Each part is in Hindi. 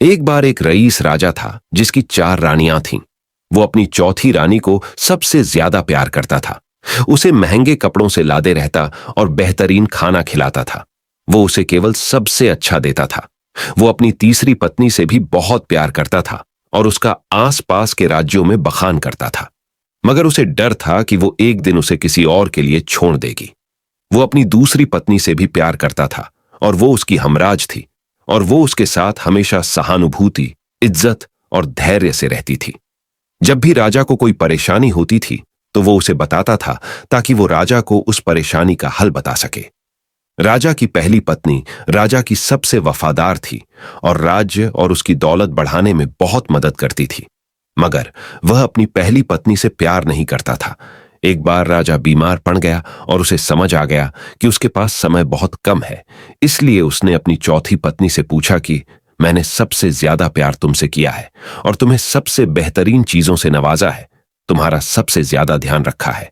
एक बार एक रईस राजा था जिसकी 4 रानियां थीं। वो अपनी चौथी रानी को सबसे ज्यादा प्यार करता था। उसे महंगे कपड़ों से लादे रहता और बेहतरीन खाना खिलाता था। वो उसे केवल सबसे अच्छा देता था। वो अपनी तीसरी पत्नी से भी बहुत प्यार करता था और उसका आसपास के राज्यों में बखान करता था। मगर उसे डर था कि वो एक दिन उसे किसी और के लिए छोड़ देगी। वो अपनी दूसरी पत्नी से भी प्यार करता था और वो उसकी हमराज थी और वो उसके साथ हमेशा सहानुभूति, इज्जत और धैर्य से रहती थी। जब भी राजा को कोई परेशानी होती थी तो वो उसे बताता था ताकि वो राजा को उस परेशानी का हल बता सके। राजा की पहली पत्नी राजा की सबसे वफादार थी और राज्य और उसकी दौलत बढ़ाने में बहुत मदद करती थी। मगर वह अपनी पहली पत्नी से प्यार नहीं करता था। एक बार राजा बीमार पड़ गया और उसे समझ आ गया कि उसके पास समय बहुत कम है। इसलिए उसने अपनी चौथी पत्नी से पूछा कि मैंने सबसे ज्यादा प्यार तुमसे किया है और तुम्हें सबसे बेहतरीन चीजों से नवाजा है, तुम्हारा सबसे ज्यादा ध्यान रखा है।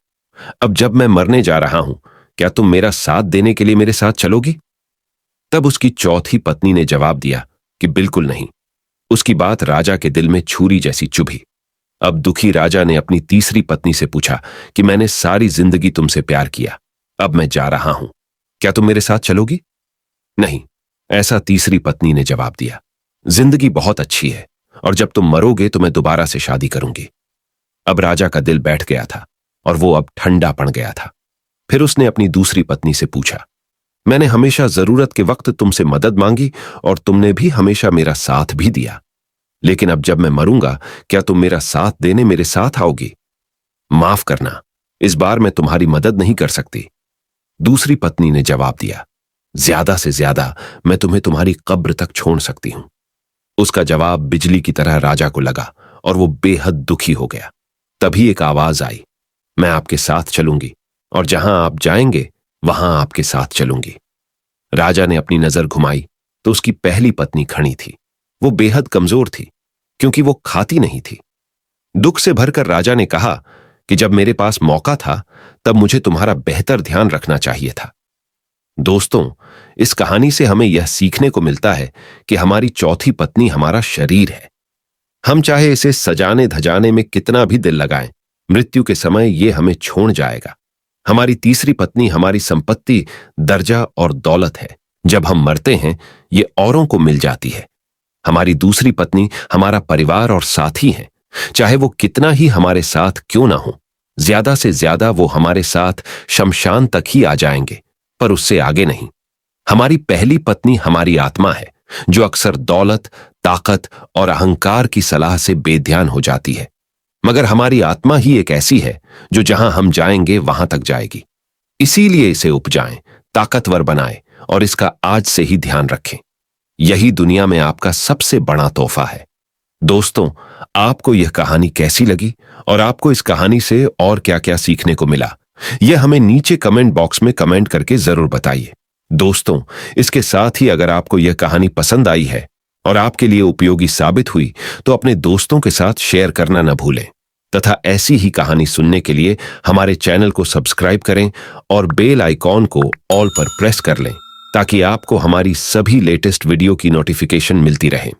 अब जब मैं मरने जा रहा हूं, क्या तुम मेरा साथ देने के लिए मेरे साथ चलोगी? तब उसकी चौथी पत्नी ने जवाब दिया कि बिल्कुल नहीं। उसकी बात राजा के दिल में छुरी जैसी चुभी। अब दुखी राजा ने अपनी तीसरी पत्नी से पूछा कि मैंने सारी जिंदगी तुमसे प्यार किया, अब मैं जा रहा हूं, क्या तुम मेरे साथ चलोगी? नहीं, ऐसा तीसरी पत्नी ने जवाब दिया। जिंदगी बहुत अच्छी है और जब तुम मरोगे तो मैं दोबारा से शादी करूंगी। अब राजा का दिल बैठ गया था और वो अब ठंडा पड़ गया था। फिर उसने अपनी दूसरी पत्नी से पूछा, मैंने हमेशा जरूरत के वक्त तुमसे मदद मांगी और तुमने भी हमेशा मेरा साथ भी दिया, लेकिन अब जब मैं मरूंगा क्या तुम मेरा साथ देने मेरे साथ आओगी? माफ करना, इस बार मैं तुम्हारी मदद नहीं कर सकती। दूसरी पत्नी ने जवाब दिया, ज्यादा से ज्यादा मैं तुम्हें तुम्हारी कब्र तक छोड़ सकती हूं। उसका जवाब बिजली की तरह राजा को लगा और वो बेहद दुखी हो गया। तभी एक आवाज आई, मैं आपके साथ चलूंगी और जहां आप जाएंगे वहां आपके साथ चलूंगी। राजा ने अपनी नजर घुमाई तो उसकी पहली पत्नी खड़ी थी। वो बेहद कमजोर थी क्योंकि वो खाती नहीं थी। दुख से भरकर राजा ने कहा कि जब मेरे पास मौका था तब मुझे तुम्हारा बेहतर ध्यान रखना चाहिए था। दोस्तों, इस कहानी से हमें यह सीखने को मिलता है कि हमारी चौथी पत्नी हमारा शरीर है। हम चाहे इसे सजाने धजाने में कितना भी दिल लगाएं, मृत्यु के समय ये हमें छोड़ जाएगा। हमारी तीसरी पत्नी हमारी संपत्ति, दर्जा और दौलत है। जब हम मरते हैं ये औरों को मिल जाती है। हमारी दूसरी पत्नी हमारा परिवार और साथी है। चाहे वो कितना ही हमारे साथ क्यों ना हो, ज्यादा से ज्यादा वो हमारे साथ शमशान तक ही आ जाएंगे, पर उससे आगे नहीं। हमारी पहली पत्नी हमारी आत्मा है जो अक्सर दौलत, ताकत और अहंकार की सलाह से बेध्यान हो जाती है। मगर हमारी आत्मा ही एक ऐसी है जो जहां हम जाएंगे वहां तक जाएगी। इसीलिए इसे उपजाएं, ताकतवर बनाएं और इसका आज से ही ध्यान रखें। यही दुनिया में आपका सबसे बड़ा तोहफा है। दोस्तों, आपको यह कहानी कैसी लगी और आपको इस कहानी से और क्या क्या सीखने को मिला, यह हमें नीचे कमेंट बॉक्स में कमेंट करके जरूर बताइए। दोस्तों, इसके साथ ही अगर आपको यह कहानी पसंद आई है और आपके लिए उपयोगी साबित हुई तो अपने दोस्तों के साथ शेयर करना न भूलें तथा ऐसी ही कहानी सुनने के लिए हमारे चैनल को सब्सक्राइब करें और बेल आइकॉन को ऑल पर प्रेस कर लें ताकि आपको हमारी सभी लेटेस्ट वीडियो की नोटिफिकेशन मिलती रहे।